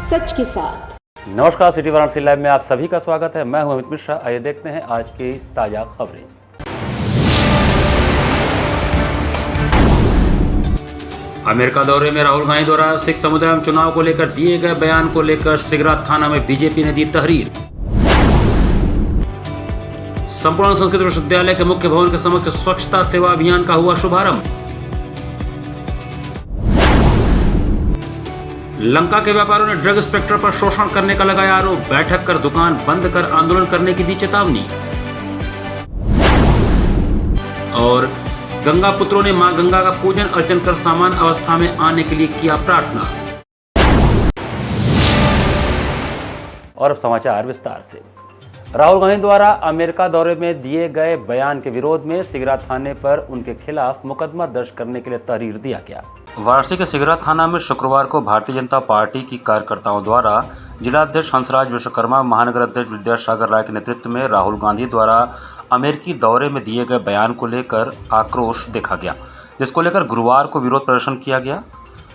सच के साथ। नमस्कार, सिटी वाराणसी लाइव में आप सभी का स्वागत है। मैं हूं अमित मिश्रा। आइए देखते हैं आज की ताजा खबरें। अमेरिका दौरे में राहुल गांधी द्वारा सिख समुदाय में चुनाव को लेकर दिए गए बयान को लेकर सिगरा थाना में बीजेपी ने दी तहरीर। संपूर्ण संस्कृत विश्वविद्यालय के मुख्य भवन के समक्ष स्वच्छता सेवा अभियान का हुआ शुभारंभ। लंका के व्यापारियों ने ड्रग इंस्पेक्टर पर शोषण करने का लगाया आरोप। बैठक कर दुकान बंद कर आंदोलन करने की दी चेतावनी। और गंगा पुत्रों ने मां गंगा का पूजन अर्चन कर सामान्य अवस्था में आने के लिए किया प्रार्थना। और अब समाचार विस्तार से। राहुल गांधी द्वारा अमेरिका दौरे में दिए गए बयान के विरोध में सिगरा थाने पर उनके खिलाफ मुकदमा दर्ज करने के लिए तहरीर दिया गया। वाराणसी के सिगरा थाना में शुक्रवार को भारतीय जनता पार्टी की कार्यकर्ताओं द्वारा जिलाध्यक्ष हंसराज विश्वकर्मा, महानगर अध्यक्ष विद्यासागर राय के नेतृत्व में राहुल गांधी द्वारा अमेरिकी दौरे में दिए गए बयान को लेकर आक्रोश देखा गया, जिसको लेकर गुरुवार को विरोध प्रदर्शन किया गया।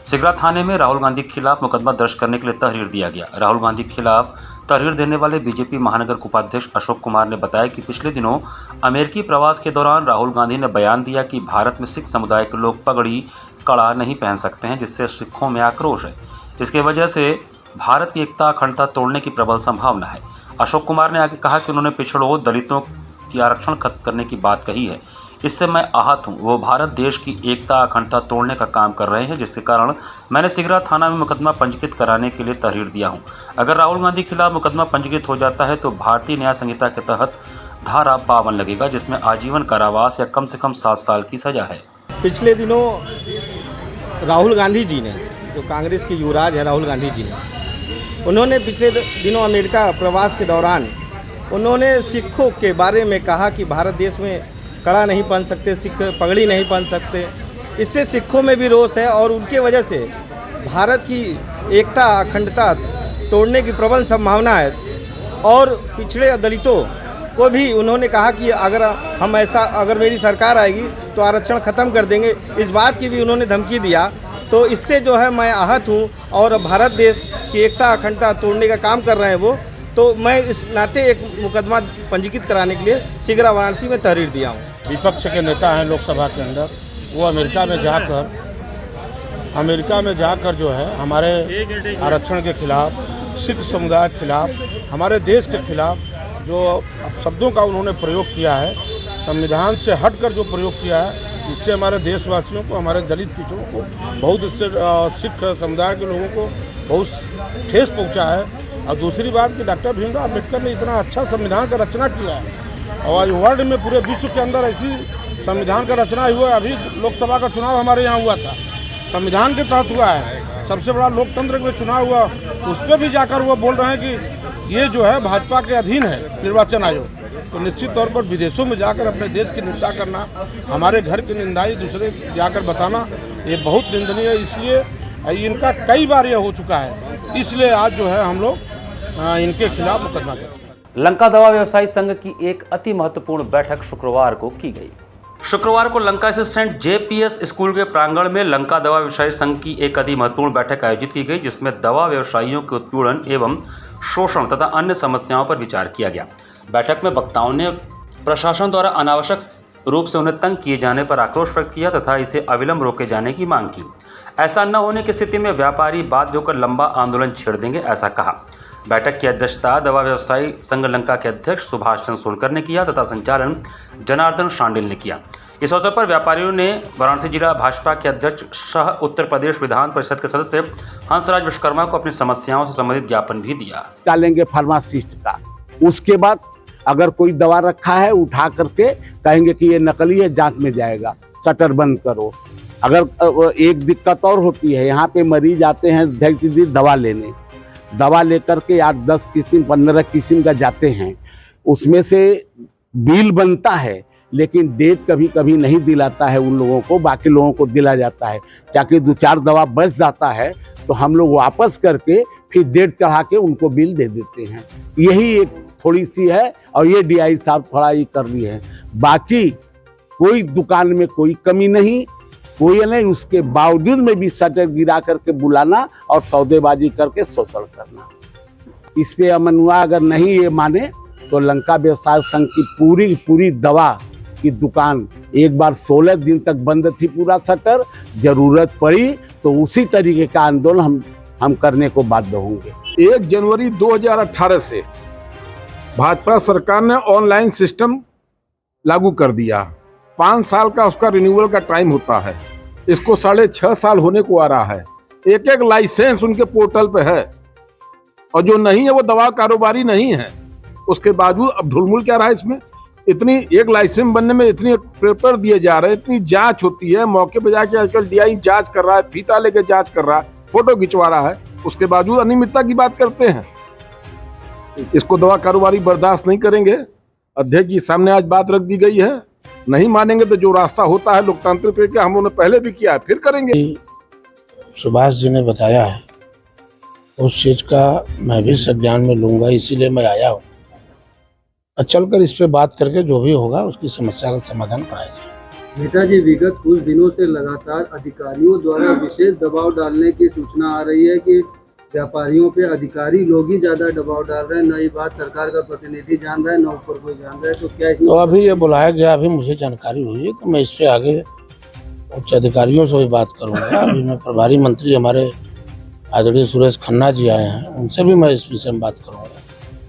सिगरा थाने में राहुल गांधी के खिलाफ मुकदमा दर्ज करने के लिए तहरीर दिया गया। राहुल गांधी के खिलाफ तहरीर देने वाले बीजेपी महानगर उपाध्यक्ष अशोक कुमार ने बताया कि पिछले दिनों अमेरिकी प्रवास के दौरान राहुल गांधी ने बयान दिया कि भारत में सिख समुदाय के लोग पगड़ी कड़ा नहीं पहन सकते हैं, जिससे सिखों में आक्रोश है। इसकी वजह से भारत की एकता अखंडता तोड़ने की प्रबल संभावना है। अशोक कुमार ने आगे कहा कि उन्होंने पिछड़ों दलितों की आरक्षण खत्म करने की बात कही है। इससे मैं आहत हूं। वो भारत देश की एकता अखंडता तोड़ने का काम कर रहे हैं, जिसके कारण मैंने सिगरा थाना में मुकदमा पंजीकृत कराने के लिए तहरीर दिया हूं। अगर राहुल गांधी के खिलाफ मुकदमा पंजीकृत हो जाता है तो भारतीय न्याय संहिता के तहत धारा 52 लगेगा, जिसमें आजीवन कारावास या कम से कम 7 साल की सजा है। पिछले दिनों राहुल गांधी जी ने, जो कांग्रेस के युवराज हैं राहुल गांधी जी ने, उन्होंने पिछले दिनों अमेरिका प्रवास के दौरान उन्होंने सिखों के बारे में कहा कि भारत देश में कड़ा नहीं पहन सकते, सिख पगड़ी नहीं पहन सकते। इससे सिखों में भी रोष है और उनके वजह से भारत की एकता अखंडता तोड़ने की प्रबल संभावना है। और पिछड़े दलितों को भी उन्होंने कहा कि अगर मेरी सरकार आएगी तो आरक्षण ख़त्म कर देंगे, इस बात की भी उन्होंने धमकी दिया। तो इससे जो है मैं आहत हूँ और भारत देश की एकता अखंडता तोड़ने का काम कर रहे हैं वो। तो मैं इस नाते एक मुकदमा पंजीकृत कराने के लिए सिगरा वाराणसी में तहरीर दिया हूँ। विपक्ष के नेता हैं लोकसभा के अंदर, वो अमेरिका में जाकर जो है हमारे आरक्षण के खिलाफ, सिख समुदाय के खिलाफ, हमारे देश के खिलाफ जो शब्दों का उन्होंने प्रयोग किया है, संविधान से हटकर जो प्रयोग किया है, इससे हमारे देशवासियों को, हमारे दलित पिछड़ों को बहुत, इससे सिख समुदाय के लोगों को बहुत ठेस पहुँचा है। और दूसरी बात कि डॉक्टर भीमराव अम्बेडकर ने इतना अच्छा संविधान का रचना किया है और आज वर्ल्ड में पूरे विश्व के अंदर ऐसी संविधान का रचना हुआ है। अभी लोकसभा का चुनाव हमारे यहाँ हुआ था, संविधान के तहत हुआ है, सबसे बड़ा लोकतंत्र में चुनाव हुआ, उस पर भी जाकर वो बोल रहे हैं कि ये जो है भाजपा के अधीन है निर्वाचन आयोग। तो निश्चित तौर पर विदेशों में जाकर अपने देश की निंदा करना, हमारे घर की निंदाई दूसरे जाकर बताना, ये बहुत निंदनीय है। इसलिए इनका कई बार ये हो चुका है, इसलिए आज जो है हम लोग इनके खिलाफ मुकदमा करेंगे। लंका दवा व्यवसायी संघ की एक अति महत्वपूर्ण बैठक शुक्रवार को की गई। शुक्रवार को लंका स्थित सेंट जेपीएस स्कूल के प्रांगण में लंका दवा व्यवसायी संघ की एक अति महत्वपूर्ण बैठक आयोजित की गई, जिसमें दवा व्यवसायियों के उत्पीड़न एवं शोषण तथा अन्य समस्याओं पर विचार किया गया। बैठक में वक्ताओं ने प्रशासन द्वारा अनावश्यक रूप से उन्हें तंग किए जाने पर आक्रोश व्यक्त किया तथा इसे अविलंब रोके जाने की मांग की। ऐसा न होने की स्थिति में व्यापारी बाध्य होकर लंबा आंदोलन छेड़ देंगे, ऐसा कहा। बैठक की अध्यक्षता दवा व्यवसायी संघ लंका के अध्यक्ष सुभाष चंद्र सोनकर ने किया तथा संचालन जनार्दन शांडिल ने किया। इस अवसर पर व्यापारियों ने वाराणसी जिला भाजपा के अध्यक्ष सह उत्तर प्रदेश विधान परिषद के सदस्य हंसराज विश्वकर्मा को अपनी समस्याओं से संबंधित ज्ञापन भी दिया। डालेंगे फार्मासिस्ट का, उसके बाद अगर कोई दवा रखा है उठा करके कहेंगे कि ये नकली है, जांच में जाएगा, शटर बंद करो। अगर एक दिक्कत और होती है, यहाँ पे मरीज आते हैं दवा लेने, दवा लेकर के 8-10 किस्म 15 किस्म का जाते हैं, उसमें से बिल बनता है लेकिन डेट कभी कभी नहीं दिलाता है उन लोगों को, बाकी लोगों को दिला जाता है। ताकि 2-4 दवा बच जाता है तो हम लोग वापस करके फिर डेट चढ़ा के उनको बिल दे देते हैं। यही एक थोड़ी सी है और ये डीआई साहब थोड़ा ये कर रही है। बाकी कोई दुकान में कोई कमी नहीं, कोई नहीं, उसके बावजूद में भी शटर गिरा करके बुलाना और सौदेबाजी करके शोषण करना। इस पे अमन हुआ, अगर नहीं ये माने तो लंका व्यवसाय संघ की पूरी दवा की दुकान एक बार 16 दिन तक बंद थी, पूरा शटर। जरूरत पड़ी तो उसी तरीके का आंदोलन हम करने को बाध्य होंगे। 1 जनवरी 2018 से भाजपा सरकार ने ऑनलाइन सिस्टम लागू कर दिया। 5 साल का उसका रिन्यूअल का टाइम होता है, इसको 6.5 साल होने को आ रहा है। एक लाइसेंस उनके पोर्टल पे है, और जो नहीं है वो दवा कारोबारी नहीं है। उसके बावजूद अब ढुलमुल क्या रहा है इसमें, इतनी एक लाइसेंस बनने में इतनी पेपर दिए जा रहे हैं, इतनी जांच होती है, मौके पे जाके आजकल डीआई जांच कर रहा है, फीता लेके जांच कर रहा है, फोटो खिंचवा रहा है, उसके बावजूद अनियमितता की बात करते हैं। इसको दवा कारोबारी बर्दाश्त नहीं करेंगे। अध्यक्ष जी सामने आज बात रख दी गई है, नहीं मानेंगे तो जो रास्ता होता है लोकतांत्रिक तरीके, हम उन्होंने पहले भी किया है, फिर करेंगे। सुभाष जी ने बताया है, उस चीज़ का मैं भी संज्ञान में लूँगा, इसीलिए मैं आया हूँ। चलकर इस पे बात करके जो भी होगा उसकी समस्या का समाधान कराया जाए। नेताजी, विगत कुछ दिनों से लगातार अधिकारियों द्वारा विशेष दबाव डालने की सूचना आ रही है कि व्यापारियों पे अधिकारी लोग ही ज्यादा दबाव डाल रहे हैं, न ये बात सरकार का प्रतिनिधि जान रहा है, न ऊपर कोई जान रहा है, तो क्या तो अभी ये बुलाया गया, अभी मुझे जानकारी हुई है, तो मैं इस पे आगे उच्च अधिकारियों से भी बात करूँगा। अभी मैं प्रभारी मंत्री हमारे आदरणीय सुरेश खन्ना जी आए हैं, उनसे भी मैं इस विषय में बात करूँगा,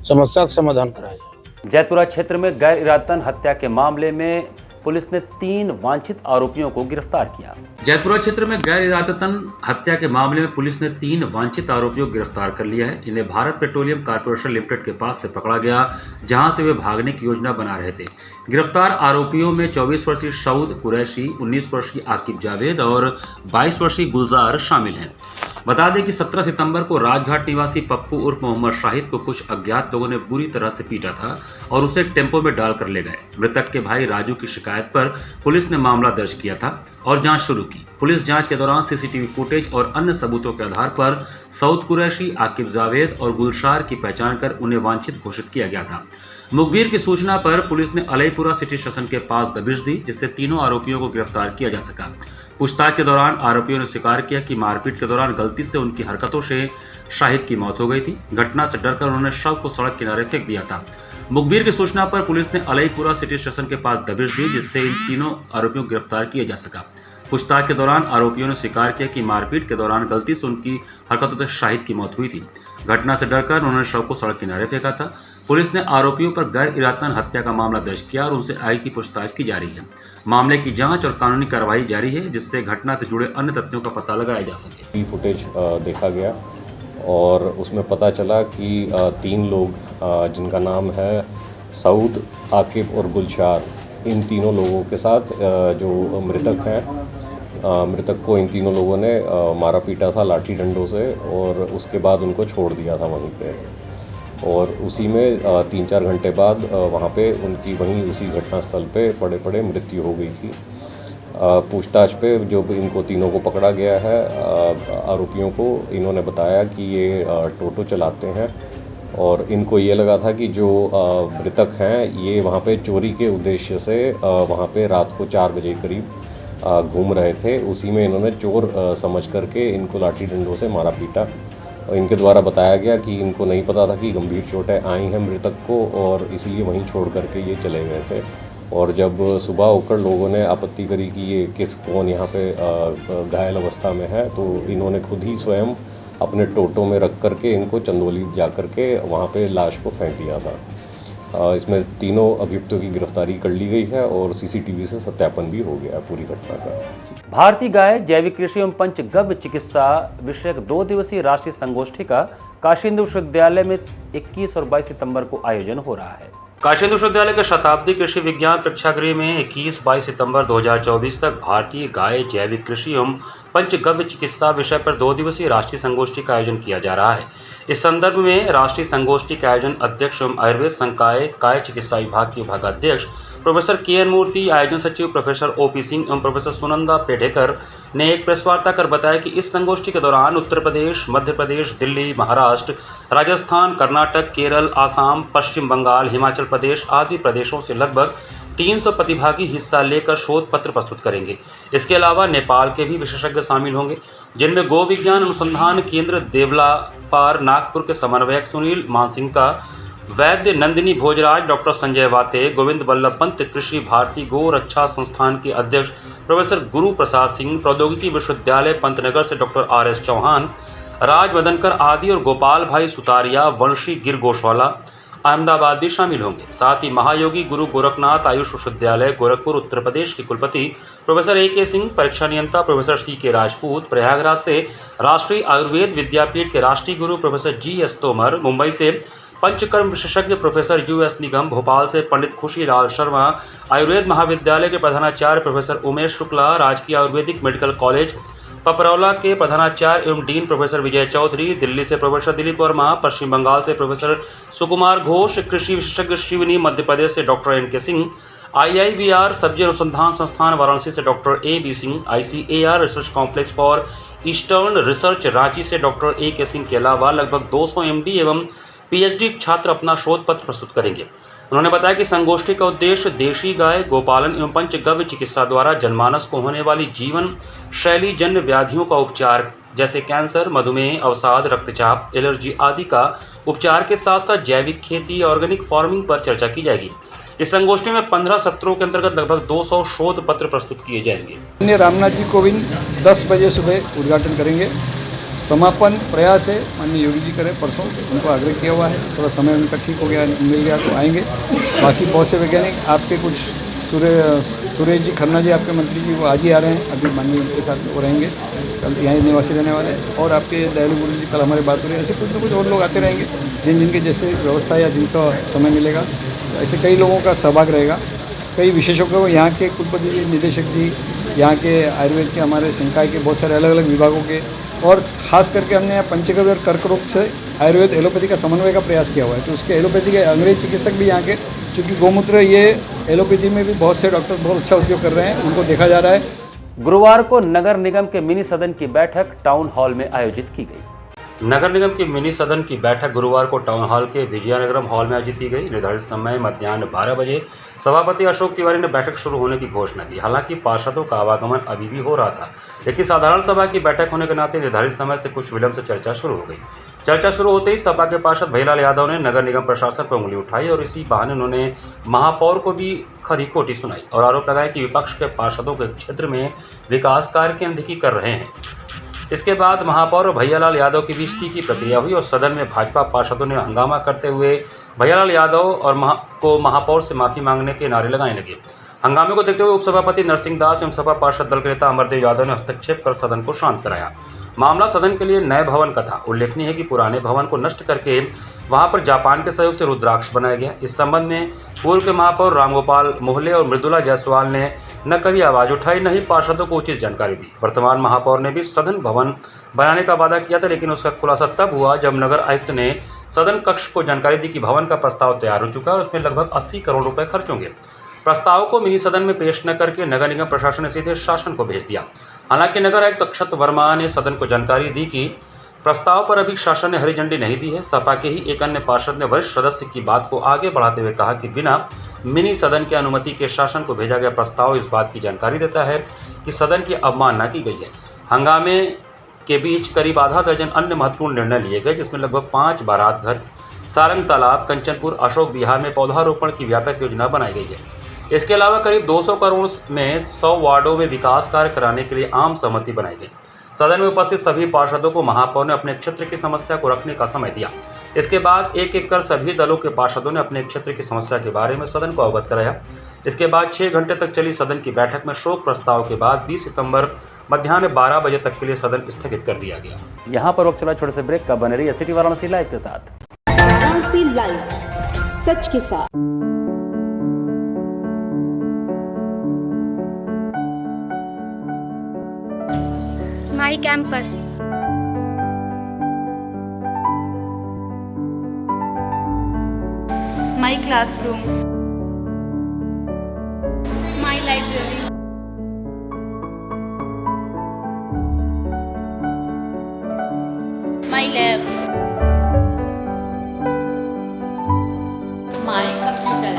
समस्या का समाधान कराया जाए। जैतपुरा क्षेत्र में गैर इरादतन हत्या के मामले में पुलिस ने 3 वांछित आरोपियों को गिरफ्तार किया। जैतपुरा क्षेत्र में गैर इरादतन हत्या के मामले में पुलिस ने 3 वांछित आरोपियों को गिरफ्तार कर लिया है। इन्हें भारत पेट्रोलियम कॉर्पोरेशन लिमिटेड के पास से पकड़ा गया, जहां से वे भागने की योजना बना रहे थे। गिरफ्तार आरोपियों में 24 वर्षीय सऊद कुरैशी, 19 वर्षीय आकिब जावेद और 22 वर्षीय गुलजार शामिल हैं। बता दें कि 17 सितंबर को राजघाट निवासी पप्पू उर्फ मोहम्मद शाहिद को कुछ अज्ञात लोगों ने बुरी तरह से पीटा था और उसे टेम्पो में डालकर ले गए। मृतक के भाई राजू की शिकायत पर पुलिस ने मामला दर्ज किया था और जांच शुरू की। पुलिस जांच के दौरान सीसीटीवी फुटेज और अन्य सबूतों के आधार पर सऊद कुरैशी, आकिब जावेद और गुलशार की पहचान कर उन्हें वांछित घोषित किया गया था। मुखबिर की सूचना पर पुलिस ने अलईपुरा सिटी स्टेशन के पास दबिश दी, जिससे तीनों आरोपियों को गिरफ्तार किया जा सका। पूछताछ के दौरान आरोपियों ने स्वीकार किया कि मारपीट के दौरान गलती से उनकी हरकतों से शाहिद की मौत हो गई थी। घटना से डरकर उन्होंने शव को सड़क किनारे फेंक दिया था। मुखबिर की सूचना पर पुलिस ने अलईपुरा सिटी स्टेशन के पास दबिश दी, जिससे इन तीनों आरोपियों को गिरफ्तार किया जा सका। पूछताछ के दौरान आरोपियों ने स्वीकार किया कि मारपीट के दौरान गलती से उनकी हरकतों से शाहिद की मौत हुई थी। घटना से डरकर उन्होंने शव को सड़क किनारे फेंका था। पुलिस ने आरोपियों पर गैर इरादतन हत्या का मामला दर्ज किया और उनसे आगे की पूछताछ की जा रही है। मामले की जांच और कानूनी कार्रवाई जारी है, जिससे घटना से जुड़े अन्य तथ्यों का पता लगाया जा सके। फुटेज देखा गया और उसमें पता चला कि 3 लोग जिनका नाम है सऊद, आकिब और गुलशार, इन तीनों लोगों के साथ जो मृतक हैं, मृतक को इन तीनों लोगों ने मारा पीटा था लाठी डंडों से और उसके बाद उनको छोड़ दिया था वहीं पे। और उसी में 3-4 घंटे बाद वहाँ पे उनकी वहीं उसी घटनास्थल पे पड़े पड़े मृत्यु हो गई थी। पूछताछ पे जो इनको तीनों को पकड़ा गया है, आरोपियों को, इन्होंने बताया कि ये टोटो चलाते हैं और इनको ये लगा था कि जो मृतक हैं ये वहाँ पे चोरी के उद्देश्य से वहाँ पे रात को 4 बजे करीब घूम रहे थे। उसी में इन्होंने चोर समझ करके इनको लाठी डंडों से मारा पीटा। और इनके द्वारा बताया गया कि इनको नहीं पता था कि गंभीर चोटें आई हैं मृतक को और इसलिए वहीं छोड़ करके ये चले गए थे। और जब सुबह होकर लोगों ने आपत्ति करी कि ये कौन यहाँ पे घायल अवस्था में है, तो इन्होंने खुद ही स्वयं अपने टोटो में रख करके इनको चंदौली जा करके वहाँ पे लाश को फेंक दिया था। इसमें तीनों अभियुक्तों की गिरफ्तारी कर ली गई है और सीसीटीवी से सत्यापन भी हो गया पूरी घटना का। भारतीय गाय जैविक कृषि एवं पंचगव्य चिकित्सा विषयक 2 दिवसीय राष्ट्रीय संगोष्ठी का काशी हिंदू विश्वविद्यालय में 21 और 22 सितंबर को आयोजन हो रहा है। काशी हिंदू विश्वविद्यालय के शताब्दी कृषि विज्ञान प्रेक्षागृह में 21-22 सितंबर 2024 तक भारतीय गाय जैविक कृषि एवं पंचगव्य चिकित्सा विषय पर 2 दिवसीय राष्ट्रीय संगोष्ठी का आयोजन किया जा रहा है। इस संदर्भ में राष्ट्रीय संगोष्ठी के आयोजन अध्यक्ष एवं आयुर्वेद संकाय काय चिकित्सा विभाग के विभागाध्यक्ष प्रोफेसर के.एन. मूर्ति, आयोजन सचिव प्रोफेसर ओ.पी. सिंह एवं प्रोफेसर सुनंदा पेढ़ेकर ने एक प्रेस वार्ता कर बताया कि इस संगोष्ठी के दौरान उत्तर प्रदेश, मध्य प्रदेश, दिल्ली, महाराष्ट्र, राजस्थान, कर्नाटक, केरल, आसाम, पश्चिम बंगाल, हिमाचल प्रदेश आदि प्रदेशों से लगभग 300 प्रतिभागी हिस्सा लेकर शोध पत्र प्रस्तुत करेंगे। इसके अलावा नेपाल के भी विशेषज्ञ शामिल होंगे, जिनमें गो विज्ञान अनुसंधान केंद्र देवलापार नागपुर के समन्वयक सुनील मानसिंह, वैद्य नंदिनी भोजराज, डॉक्टर संजय वाते, गोविंद बल्लभ पंत, कृषि भारती गो रक्षा संस्थान के अध्यक्ष प्रोफेसर गुरु प्रसाद सिंह, प्रौद्योगिकी विश्वविद्यालय पंतनगर से डॉक्टर RS चौहान, राज मदनकर आदि और गोपाल भाई सुतारिया, वंशी गिर गोशाला, अहमदाबाद भी शामिल होंगे। साथ ही महायोगी गुरु गोरखनाथ आयुष विश्वविद्यालय गोरखपुर उत्तर प्रदेश के कुलपति प्रोफेसर AK सिंह, परीक्षा नियंता प्रोफेसर CK राजपूत, प्रयागराज से राष्ट्रीय आयुर्वेद विद्यापीठ के राष्ट्रीय गुरु प्रोफेसर GS तोमर, मुंबई से पंचकर्म विशेषज्ञ प्रोफेसर US निगम, भोपाल से पंडित खुशीलाल शर्मा, आयुर्वेद महाविद्यालय के प्रधानाचार्य प्रोफेसर उमेश शुक्ला, राजकीय आयुर्वेदिक मेडिकल कॉलेज पपरौला के प्रधानाचार्य एवं डीन प्रोफेसर विजय चौधरी, दिल्ली से प्रोफेसर दिलीप वर्मा, पश्चिम बंगाल से प्रोफेसर सुकुमार घोष, कृषि विशेषज्ञ शिवनी, मध्य प्रदेश से डॉक्टर NK सिंह, IIVR सब्जी अनुसंधान संस्थान वाराणसी से doctor AB Singh, ICAR research complex for eastern research Ranchi से डॉक्टर AK सिंह के अलावा लगभग 200 MD एवं PhD छात्र अपना शोध पत्र प्रस्तुत करेंगे। उन्होंने बताया कि संगोष्ठी का उद्देश्य देशी गाय गोपालन एवं पंचगव्य चिकित्सा द्वारा जनमानस को होने वाली जीवन शैली जन्य व्याधियों का उपचार जैसे कैंसर, मधुमेह, अवसाद, रक्तचाप, एलर्जी आदि का उपचार के साथ साथ जैविक खेती, ऑर्गेनिक फार्मिंग पर चर्चा की जाएगी। इस संगोष्ठी में 15 सत्रों के अंतर्गत लगभग 200 शोध पत्र प्रस्तुत किए जाएंगे। रामनाथ जी कोविंद 10 बजे सुबह उद्घाटन करेंगे। समापन प्रयास है माननीय योगी जी करें, परसों उनको आग्रह किया हुआ है, थोड़ा समय उनका ठीक हो गया, मिल गया तो आएंगे। बाकी बहुत से वैज्ञानिक आपके कुछ सुरेश जी खन्ना जी आपके मंत्री जी वो आज ही आ रहे हैं, अभी माननीय उनके साथ वो रहेंगे, कल यहाँ निवासी रहने वाले, और आपके दयालु गुरु जी कल हमारी बात हो रही है। ऐसे कुछ न कुछ और लोग आते रहेंगे जिनके जैसे व्यवस्था या जिनका समय मिलेगा, ऐसे कई लोगों का सहभाग रहेगा। कई विशेषज्ञों को यहाँ के कुलपति जी, निदेशक जी, यहाँ के आयुर्वेद के हमारे संकाय के बहुत सारे अलग अलग विभागों के, और ख़ास करके हमने यहाँ पंचगव्य और कर्क रोग से आयुर्वेद एलोपैथी का समन्वय का प्रयास किया हुआ है। तो उसके एलोपैथी के अंग्रेज चिकित्सक भी यहाँ के, चूँकि गौमूत्र ये एलोपैथी में भी बहुत से डॉक्टर बहुत अच्छा उपयोग कर रहे हैं, उनको देखा जा रहा है। गुरुवार को नगर निगम के मिनी सदन की बैठक टाउन हॉल में आयोजित की गई। नगर निगम की मिनी सदन की बैठक गुरुवार को टाउन हॉल के विजयनगरम हॉल में आयोजित की गई। निर्धारित समय मध्याह्न 12 बजे सभापति अशोक तिवारी ने बैठक शुरू होने की घोषणा की। हालांकि पार्षदों का आवागमन अभी भी हो रहा था, लेकिन साधारण सभा की बैठक होने के नाते निर्धारित समय से कुछ विलंब से चर्चा शुरू हो गई। चर्चा शुरू होते ही सपा के पार्षद भैयालाल यादव ने नगर निगम प्रशासन पर उंगली उठाई और इसी बहाने उन्होंने महापौर को भी खरी खोटी सुनाई और आरोप लगाया कि विपक्ष के पार्षदों के क्षेत्र में विकास कार्य की अनदेखी कर रहे हैं। इसके बाद महापौर और भैयालाल यादव के बीच तीखी प्रक्रिया हुई और सदन में भाजपा पार्षदों ने हंगामा करते हुए भैयालाल यादव और महापौर से माफी मांगने के नारे लगाने लगे। हंगामे को देखते हुए उपसभापति नरसिंह दास एवं सपा पार्षद दल के नेता अमरदेव यादव ने हस्तक्षेप कर सदन को शांत कराया। मामला सदन के लिए नए भवन का था। उल्लेखनीय है कि पुराने भवन को नष्ट करके वहां पर जापान के सहयोग से रुद्राक्ष बनाया गया। इस संबंध में पूर्व के महापौर रामगोपाल मोहले और मृदुला जायसवाल ने न कभी आवाज उठाई, न ही पार्षदों को उचित जानकारी दी। वर्तमान महापौर ने भी सदन भवन बनाने का वादा किया था, लेकिन उसका खुलासा तब हुआ जब नगर आयुक्त ने सदन कक्ष को जानकारी दी कि भवन का प्रस्ताव तैयार हो चुका है और उसमें लगभग 80 करोड़ रुपए खर्च होंगे। प्रस्ताव को मिनी सदन में पेश न करके नगर निगम प्रशासन ने सीधे शासन को भेज दिया। हालांकि नगर आयुक्त अक्षत वर्मा ने सदन को जानकारी दी कि प्रस्ताव पर अभी शासन ने हरी झंडी नहीं दी है। सपा के ही एक अन्य पार्षद ने वरिष्ठ सदस्य की बात को आगे बढ़ाते हुए कहा कि बिना मिनी सदन की अनुमति के शासन को भेजा गया प्रस्ताव इस बात की जानकारी देता है कि सदन की अवमानना की गई है। हंगामे के बीच करीब आधा दर्जन अन्य महत्वपूर्ण निर्णय लिए गए, जिसमें लगभग 5 बारात घर, सारंग तालाब, कंचनपुर, अशोक विहार में पौधारोपण की व्यापक योजना बनाई गई है। इसके अलावा करीब 200 करोड़ में 100 वार्डों में विकास कार्य कराने के लिए आम सहमति बनाई गई। सदन में उपस्थित सभी पार्षदों को महापौर ने अपने क्षेत्र की समस्या को रखने का समय दिया। इसके बाद एक एक कर सभी दलों के पार्षदों ने अपने क्षेत्र की समस्या के बारे में सदन को अवगत कराया। इसके बाद 6 घंटे तक चली सदन की बैठक में शोक प्रस्ताव के बाद 20 सितंबर मध्याह्न 12 बजे तक के लिए सदन स्थगित कर दिया गया। यहाँ पर वक्त चला छोटे से ब्रेक का। बने रहिए सिटी वाराणसी लाइव के साथ। वाराणसी लाइव, सच के साथ। My campus. My classroom. My library. My lab. My computer.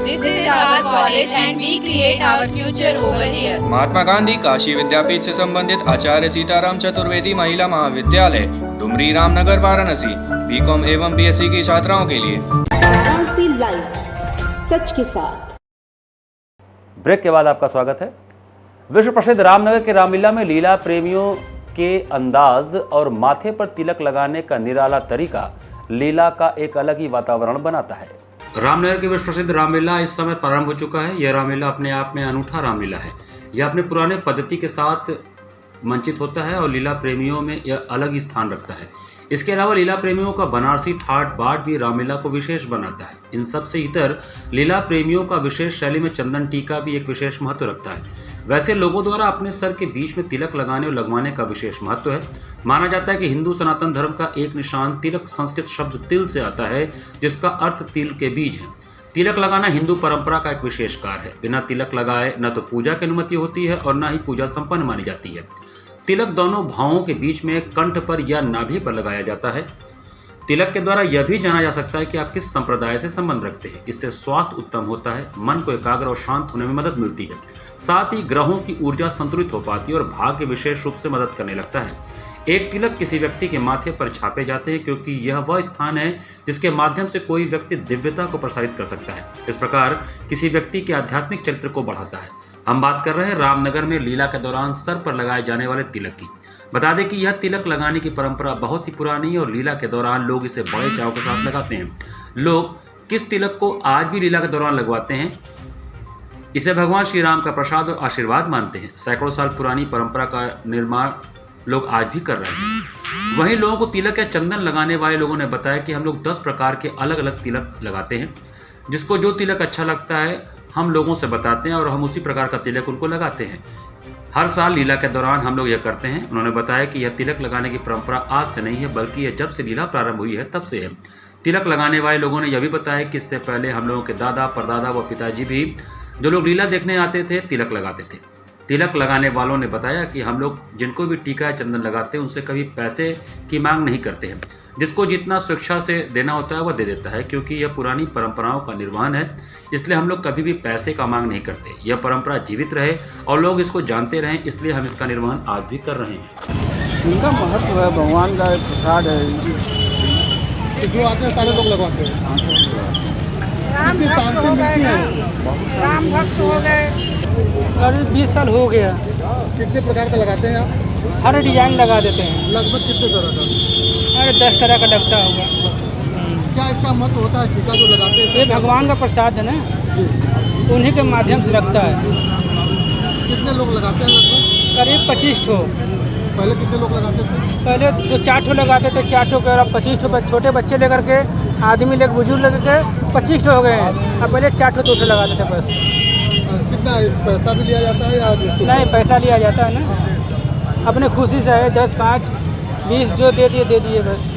This is our college and we create our future over here. Mahatma Gandhi Kashi विद्यापीठ से संबंधित आचार्य सीताराम चतुर्वेदी महिला महाविद्यालय, डुमरी रामनगर, वाराणसी, बीकॉम एवं बीएससी की छात्राओं के लिए। वाराणसी लाइव, सच के साथ। ब्रेक के बाद आपका स्वागत है। विश्व प्रसिद्ध रामनगर के रामलीला में लीला प्रेमियों के अंदाज और माथे पर तिलक लगाने का निराला तरीका लीला का एक अलग ही वातावरण बनाता है। रामनगर के विश्व प्रसिद्ध रामलीला इस समय प्रारंभ हो चुका है। यह रामलीला अपने आप में अनूठा रामलीला है। यह अपने पुराने पद्धति के साथ मंचित होता है और लीला प्रेमियों में यह अलग ही स्थान रखता है। इसके अलावा लीला प्रेमियों का बनारसी ठाट बाट भी रामलीला को विशेष बनाता है। इन सब से इतर लीला प्रेमियों का विशेष शैली में चंदन टीका भी एक विशेष महत्व रखता है। वैसे लोगों द्वारा अपने सर के बीच में तिलक लगाने और लगवाने का विशेष महत्व है। माना जाता है कि हिंदू सनातन धर्म का एक निशान तिलक संस्कृत शब्द तिल से आता है, जिसका अर्थ तिल के बीज है। तिलक लगाना हिंदू परंपरा का एक विशेष कार्य है। बिना तिलक लगाए न तो पूजा की अनुमति होती है और न ही पूजा संपन्न मानी जाती है। तिलक दोनों भावों के बीच में कंठ पर या नाभि पर लगाया जाता है। तिलक के द्वारा यह भी जाना जा सकता है कि आप किस संप्रदाय से संबंध रखते हैं। इससे स्वास्थ्य उत्तम होता है, मन को एकाग्र और शांत होने में मदद मिलती है। साथ ही ग्रहों की ऊर्जा संतुलित हो पाती है और भाग्य विशेष रूप से मदद करने लगता है। एक तिलक किसी व्यक्ति के माथे पर छापे जाते हैं क्योंकि यह वह स्थान है जिसके माध्यम से कोई व्यक्ति दिव्यता को प्रसारित कर सकता है। इस प्रकार किसी व्यक्ति के आध्यात्मिक चरित्र को बढ़ाता है। हम बात कर रहे हैं रामनगर में लीला के दौरान सर पर लगाए जाने वाले तिलक की। बता दें कि यह तिलक लगाने की परंपरा बहुत ही पुरानी है और लीला के दौरान लोग इसे बड़े चाव के साथ लगाते हैं। लोग किस तिलक को आज भी लीला के दौरान लगवाते हैं, इसे भगवान श्री राम का प्रसाद और आशीर्वाद मानते हैं। सैकड़ों साल पुरानी परंपरा का निर्माण लोग आज भी कर रहे हैं। वहीं लोगों को तिलक या चंदन लगाने वाले लोगों ने बताया कि हम लोग 10 प्रकार के अलग अलग तिलक लगाते हैं। जिसको जो तिलक अच्छा लगता है हम लोगों से बताते हैं और हम उसी प्रकार का तिलक उनको लगाते हैं। हर साल लीला के दौरान हम लोग यह करते हैं। उन्होंने बताया कि यह तिलक लगाने की परंपरा आज से नहीं है, बल्कि यह जब से लीला प्रारंभ हुई है तब से है। तिलक लगाने वाले लोगों ने यह भी बताया कि इससे पहले हम लोगों के दादा परदादा व पिताजी भी, जो लोग लीला देखने आते थे, तिलक लगाते थे। तिलक लगाने वालों ने बताया कि हम लोग जिनको भी टीका या चंदन लगाते हैं उनसे कभी पैसे की मांग नहीं करते हैं। जिसको जितना स्वेच्छा से देना होता है वह दे देता है, क्योंकि यह पुरानी परंपराओं का निर्वहन है। इसलिए हम लोग कभी भी पैसे का मांग नहीं करते। यह परंपरा जीवित रहे और लोग इसको जानते रहें, इसलिए हम इसका निर्वहन आज भी कर रहे हैं। इनका महत्व है, भगवान का प्रसाद है। जो आते हैं सारे लोग लगवाते हैं। राम भक्त हो गए। करीब 20 साल हो गया। कितने प्रकार का लगाते हैं आप? हर डिजाइन लगा देते हैं। लगभग कितने तरह का? अरे 10 तरह का लगता होगा। क्या इसका महत्व होता है? टीका जो लगाते हैं ये भगवान का प्रसाद है ना, उन्हीं के माध्यम से लगता है। कितने लोग लगाते हैं लगभग? करीब 25 ठो। पहले कितने लोग लगाते थे? पहले तो 4 ठो लगाते थे, 4 ठो के 25 ठो। छोटे बच्चे लेकर के, आदमी लेकर, बुजुर्ग लेकर के 25 ठो हो गए हैं। अब पहले 4 ठो 2 ठो लगाते थे बस। कितना पैसा भी लिया जाता है या नहीं? पैसा लिया जाता है ना, अपने खुशी से है। 10, 5, 20 जो दे दिए बस।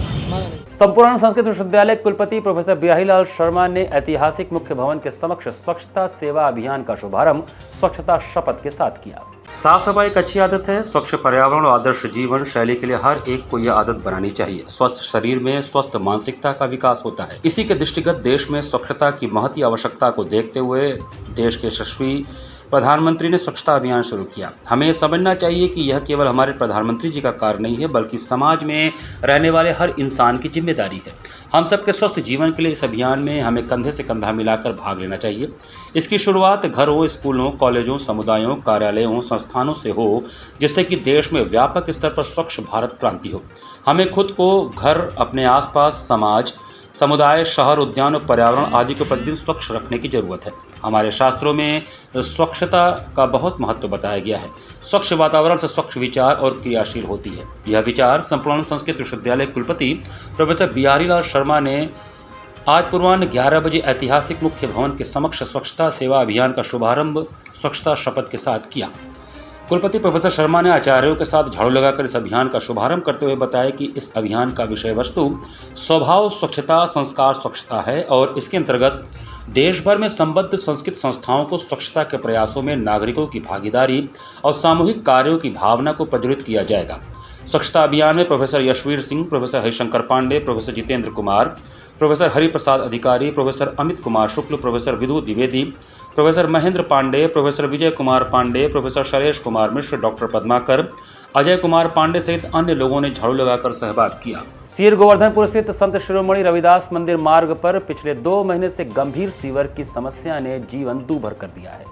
संपूर्ण संस्कृत विश्वविद्यालय कुलपति प्रोफेसर बिहारीलाल शर्मा ने ऐतिहासिक मुख्य भवन के समक्ष स्वच्छता सेवा अभियान का शुभारंभ स्वच्छता शपथ के साथ किया। साफ सफाई एक अच्छी आदत है। स्वच्छ पर्यावरण और आदर्श जीवन शैली के लिए हर एक को यह आदत बनानी चाहिए। स्वस्थ शरीर में स्वस्थ मानसिकता का विकास होता है। इसी के दृष्टिगत देश में स्वच्छता की महती आवश्यकता को देखते हुए देश के यशस्वी प्रधानमंत्री ने स्वच्छता अभियान शुरू किया। हमें यह समझना चाहिए कि यह केवल हमारे प्रधानमंत्री जी का कार्य नहीं है, बल्कि समाज में रहने वाले हर इंसान की जिम्मेदारी है। हम सबके स्वस्थ जीवन के लिए इस अभियान में हमें कंधे से कंधा मिलाकर भाग लेना चाहिए। इसकी शुरुआत घरों, स्कूलों, कॉलेजों, समुदायों, कार्यालयों, संस्थानों से हो, जिससे कि देश में व्यापक स्तर पर स्वच्छ भारत क्रांति हो। हमें खुद को, घर, अपने आसपास, समाज, समुदाय, शहर, उद्यान और पर्यावरण आदि को प्रतिदिन स्वच्छ रखने की जरूरत है। हमारे शास्त्रों में स्वच्छता का बहुत महत्व बताया गया है। स्वच्छ वातावरण से स्वच्छ विचार और क्रियाशील होती है। यह विचार संपूर्ण संस्कृत विश्वविद्यालय कुलपति प्रोफेसर बिहारीलाल शर्मा ने आज पूर्वाह्न 11 बजे ऐतिहासिक मुख्य भवन के समक्ष स्वच्छता सेवा अभियान का शुभारंभ स्वच्छता शपथ के साथ किया। कुलपति प्रोफेसर शर्मा ने आचार्यों के साथ झाड़ू लगाकर इस अभियान का शुभारंभ करते हुए बताया कि इस अभियान का विषय वस्तु स्वभाव स्वच्छता, संस्कार स्वच्छता है और इसके अंतर्गत देश भर में संबद्ध संस्कृत संस्थाओं को स्वच्छता के प्रयासों में नागरिकों की भागीदारी और सामूहिक कार्यों की भावना को प्रज्वलित किया जाएगा। स्वच्छता अभियान में professor Yashveer Singh, professor Harishankar Pandey, professor Jitendra Kumar, professor Hariprasad Adhikari, professor Amit Kumar Shukla, professor Vidhu Dwivedi, professor Mahendra Pandey, professor Vijay Kumar Pandey, professor Shailesh Kumar Mishra, doctor Padmakar, Ajay Kumar Pandey सहित अन्य लोगों ने झाड़ू लगाकर सहभाग किया। सीर गोवर्धनपुर स्थित संत शिरोमणि रविदास मंदिर मार्ग पर पिछले 2 महीने से गंभीर सीवर की समस्या ने जीवन दूभर कर दिया है।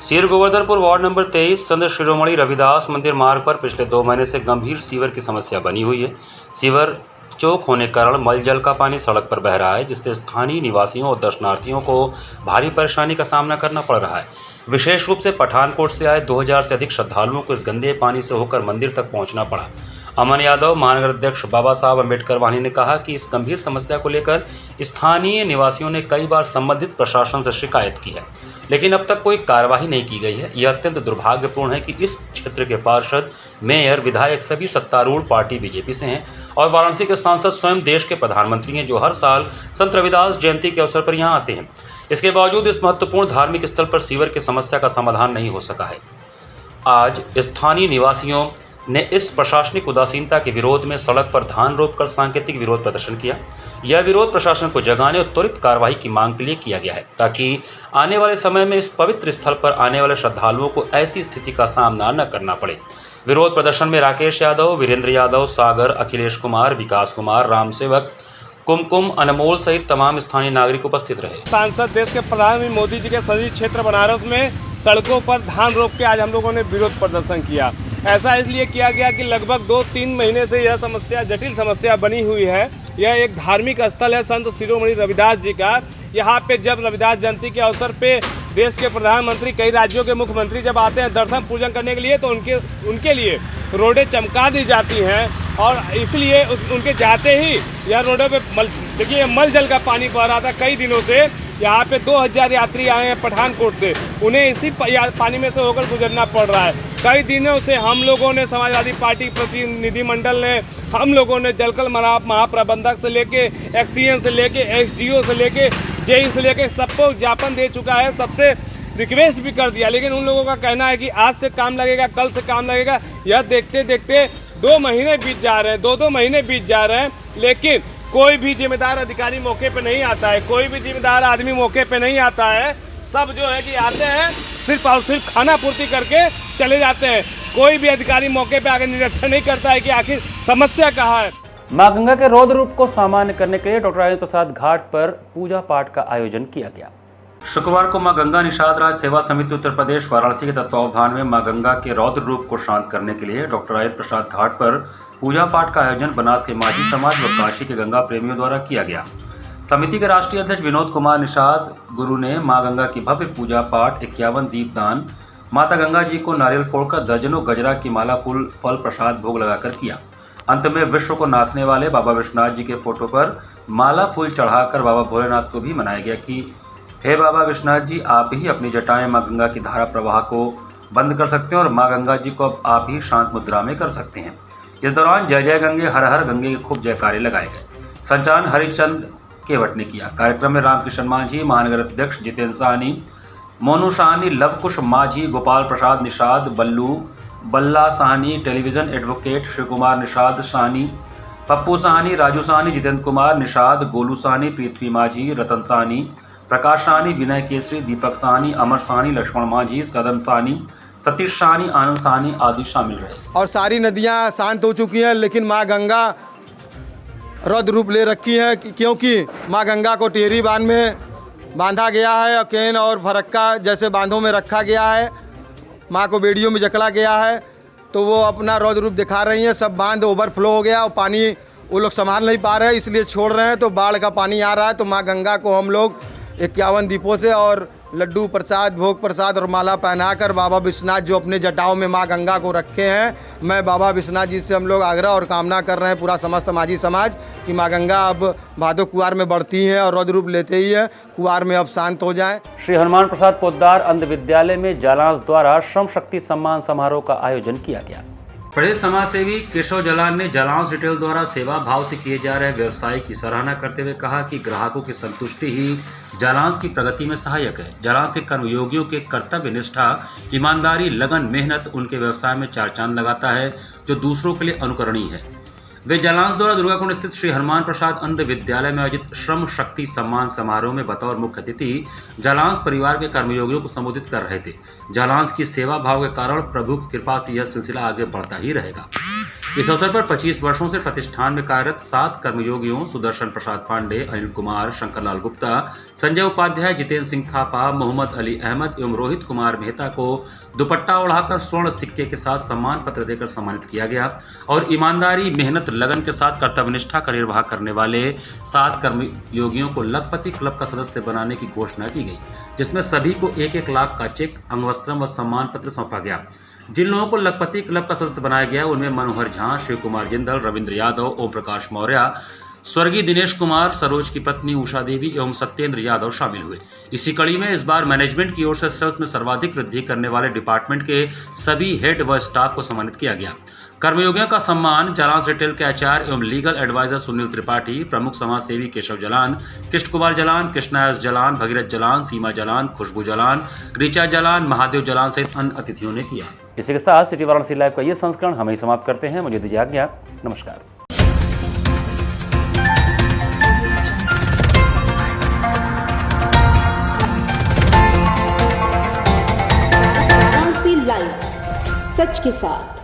सीर गोवर्धनपुर वार्ड नंबर 23 संत शिरोमणि रविदास मंदिर मार्ग पर पिछले 2 महीने से गंभीर सीवर की समस्या बनी हुई है। सीवर चौक होने के कारण मल जल का पानी सड़क पर बह रहा है, जिससे स्थानीय निवासियों और दर्शनार्थियों को भारी परेशानी का सामना करना पड़ रहा है। विशेष रूप से पठानकोट से आए 2000 से अधिक श्रद्धालुओं को इस गंदे पानी से होकर मंदिर तक पहुंचना पड़ा। अमन यादव, महानगर अध्यक्ष बाबा साहब अम्बेडकर वाहिनी ने कहा कि इस गंभीर समस्या को लेकर स्थानीय निवासियों ने कई बार संबंधित प्रशासन से शिकायत की है, लेकिन अब तक कोई कार्रवाई नहीं की गई है। यह अत्यंत दुर्भाग्यपूर्ण है कि इस क्षेत्र के पार्षद, मेयर, विधायक सभी सत्तारूढ़ पार्टी बीजेपी से हैं और वाराणसी के सांसद स्वयं देश के प्रधानमंत्री हैं, जो हर साल संत रविदास जयंती के अवसर पर यहाँ आते हैं। इसके बावजूद इस महत्वपूर्ण धार्मिक स्थल पर सीवर की समस्या का समाधान नहीं हो सका है। आज स्थानीय निवासियों ने इस प्रशासनिक उदासीनता के विरोध में सड़क पर धान रोककर सांकेतिक विरोध प्रदर्शन किया। यह विरोध प्रशासन को जगाने और त्वरित कार्रवाई की मांग के लिए किया गया है, ताकि आने वाले समय में इस पवित्र स्थल पर आने वाले श्रद्धालुओं को ऐसी स्थिति का सामना न करना पड़े। विरोध प्रदर्शन में राकेश यादव, वीरेंद्र यादव, सागर, अखिलेश कुमार, विकास कुमार, राम सेवक, कुमकुम, अनमोल सहित तमाम स्थानीय नागरिक उपस्थित रहे। सांसद देश के प्रधानमंत्री मोदी जी के संसदीय क्षेत्र बनारस में सड़कों पर धान रोक के आज हम लोगों ने विरोध प्रदर्शन किया। ऐसा इसलिए किया गया कि लगभग 2-3 महीने से यह समस्या, जटिल समस्या बनी हुई है। यह एक धार्मिक स्थल है संत शिरोमणि रविदास जी का। यहाँ पे जब रविदास जयंती के अवसर पे देश के प्रधानमंत्री, कई राज्यों के मुख्यमंत्री जब आते हैं दर्शन पूजन करने के लिए, तो उनके लिए रोडें चमका दी जाती हैं और इसलिए उनके जाते ही यह रोडों पे देखिए मल जल का पानी बह रहा था। कई दिनों से यहाँ पे 2000 यात्री आए हैं पठानकोट से, उन्हें इसी पानी में से होकर गुजरना पड़ रहा है। कई दिनों से हम लोगों ने, समाजवादी पार्टी प्रतिनिधिमंडल ने, हम लोगों ने जलकल महाप्रबंधक से लेके एक्सीएन से लेके एसडीओ से लेके जेई से लेके सबको ज्ञापन दे चुका है, सबसे रिक्वेस्ट भी कर दिया, लेकिन उन लोगों का कहना है कि आज से काम लगेगा, कल से काम लगेगा। यह देखते देखते 2 महीने बीत जा रहे हैं, 2 महीने बीत जा रहे हैं, लेकिन कोई भी जिम्मेदार अधिकारी मौके पे नहीं आता है, कोई भी जिम्मेदार आदमी मौके पे नहीं आता है। सब जो है कि आते हैं सिर्फ और सिर्फ खाना पूर्ति करके चले जाते हैं। कोई भी अधिकारी मौके पे आकर निरीक्षण नहीं करता है कि आखिर समस्या कहाँ है। मां गंगा के रौद्र रूप को सामान्य करने के लिए डॉक्टर राजेंद्र प्रसाद घाट पर पूजा पाठ का आयोजन किया गया। शुक्रवार को मां गंगा निषाद राज सेवा समिति उत्तर प्रदेश वाराणसी के तत्वावधान में मां गंगा के रौद्र रूप को शांत करने के लिए डॉक्टर राजेंद्र प्रसाद घाट पर पूजा पाठ का आयोजन बनास के माझी समाज व काशी के गंगा प्रेमियों द्वारा किया गया। समिति के राष्ट्रीय अध्यक्ष विनोद कुमार निषाद गुरु ने मां गंगा की भव्य पूजा पाठ, 51 दीपदान, माता गंगा जी को नारियल फोड़कर दर्जनों गजरा की माला, फूल, फल, प्रसाद भोग लगाकर किया। अंत में विश्व को नाथने वाले बाबा विश्वनाथ जी के फोटो पर माला फूल चढ़ाकर बाबा भोलेनाथ को भी मनाया गया कि हे बाबा विश्वनाथ जी, आप ही अपनी जटाएं मां गंगा की धारा प्रवाह को बंद कर सकते हैं और मां गंगा जी को अब आप ही शांत मुद्रा में कर सकते हैं। इस दौरान जय जय गंगे, हर हर गंगे के खूब जयकारे लगाए गए। संचालन हरिचंद केवट ने किया। कार्यक्रम में रामकिशन माझी, महानगर अध्यक्ष जितेंद्र साहनी, मोनू साहनी, लवकुश माझी, गोपाल प्रसाद निषाद, बल्ला साहनी, टेलीविजन एडवोकेट शिव कुमार निषाद साहनी, पप्पू साहनी, राजू साहनी, जितेंद्र कुमार निषाद, गोलू साहनी, पृथ्वी माझी, रतन साहनी, प्रकाश साहनी, विनय केसरी, दीपक साहनी, अमर साहनी, लक्ष्मण माझी, सदन साहनी, सतीश साहनी, आनंद साहनी आदि शामिल रहे। और सारी नदियां शांत हो चुकी हैं, लेकिन मां गंगा रौद्र रूप ले रखी है, क्योंकि मां गंगा को टिहरी बांध में बांधा गया है और केन और फरक्का जैसे बांधों में रखा गया है। मां को बेड़ियों में जकड़ा गया है, तो वो अपना रौद्र रूप दिखा रही हैं। सब बांध ओवरफ्लो हो गया और पानी वो लोग संभाल नहीं पा रहे हैं, इसलिए छोड़ रहे हैं, तो बाढ़ का पानी आ रहा है। तो मां गंगा को हम लोग 51 दीपों से और लड्डू प्रसाद, भोग प्रसाद और माला पहनाकर बाबा विश्वनाथ जो अपने जटाओं में मां गंगा को रखे हैं, मैं बाबा विश्वनाथ जी से हम लोग आग्रह और कामना कर रहे हैं, पूरा समस्त माझी समाज, कि मां गंगा अब भादो कुआर में बढ़ती हैं और रौद्र रूप लेते ही है, कुआर में अब शांत हो जाएं। श्री हनुमान प्रसाद पोद्दार अंध विद्यालय में जालांस द्वारा श्रम शक्ति सम्मान समारोह का आयोजन किया गया। प्रदेश समाज सेवी केशव जलान ने जालांस रिटेल द्वारा सेवा भाव से किए जा रहे व्यवसाय की सराहना करते हुए कहा कि ग्राहकों की संतुष्टि ही जालांस की प्रगति में सहायक है। जालांस के कर्मयोगियों के कर्तव्य निष्ठा, ईमानदारी, लगन, मेहनत उनके व्यवसाय में चार चांद लगाता है, जो दूसरों के लिए अनुकरणीय है। वे जालांस द्वारा दुर्गाकुंड स्थित श्री हनुमान प्रसाद अंध विद्यालय में आयोजित श्रम शक्ति सम्मान समारोह में बतौर मुख्य अतिथि जालांस परिवार के कर्मयोगियों को संबोधित कर रहे थे। जालांस की सेवा भाव के कारण प्रभु की कृपा से यह सिलसिला आगे बढ़ता ही रहेगा। इस अवसर पर 25 वर्षों से प्रतिष्ठान में कार्यरत 7 कर्मयोगियों सुदर्शन प्रसाद पांडे, अनिल कुमार, शंकरलाल गुप्ता, संजय उपाध्याय, जितेंद्र सिंह थापा, मोहम्मद अली अहमद एवं रोहित कुमार मेहता को दुपट्टा ओढ़ाकर स्वर्ण सिक्के के साथ सम्मान पत्र देकर सम्मानित किया गया और ईमानदारी, मेहनत, लगन के साथ कर्तव्यनिष्ठा का निर्वाह करने वाले 7 कर्मयोगियों को लखपति क्लब का सदस्य बनाने की घोषणा की गई, जिसमें सभी को 1-1 लाख का चेक, अंगवस्त्रम व सम्मान पत्र सौंपा गया। जिन लोगों को लखपति क्लब का सदस्य बनाया गया उनमें मनोहर झा, शिव कुमार जिंदल, रविंद्र यादव, ओम प्रकाश मौर्य, स्वर्गीय दिनेश कुमार, सरोज की पत्नी उषा देवी एवं सत्येंद्र यादव शामिल हुए। इसी कड़ी में इस बार मैनेजमेंट की ओर से सेल्स में सर्वाधिक वृद्धि करने वाले डिपार्टमेंट के सभी हेड व स्टाफ को सम्मानित किया गया। कर्मयोगियों का सम्मान जालांस रिटेल के आचार्य एवं लीगल एडवाइजर सुनील त्रिपाठी, प्रमुख समाज सेवी केशव जलान, कृष्ण कुमार जलान, कृष्णा एस जलान, भगीरथ जलान, सीमा जलान, खुशबू जलान, ऋचा जलान, महादेव जलान सहित अन्य अतिथियों ने किया। इसी के साथ सिटी वाराणसी लाइव का ये संस्करण हम ही समाप्त करते हैं। मुझे दीजिए आज्ञा। नमस्कार। वाराणसी लाइव, सच के साथ।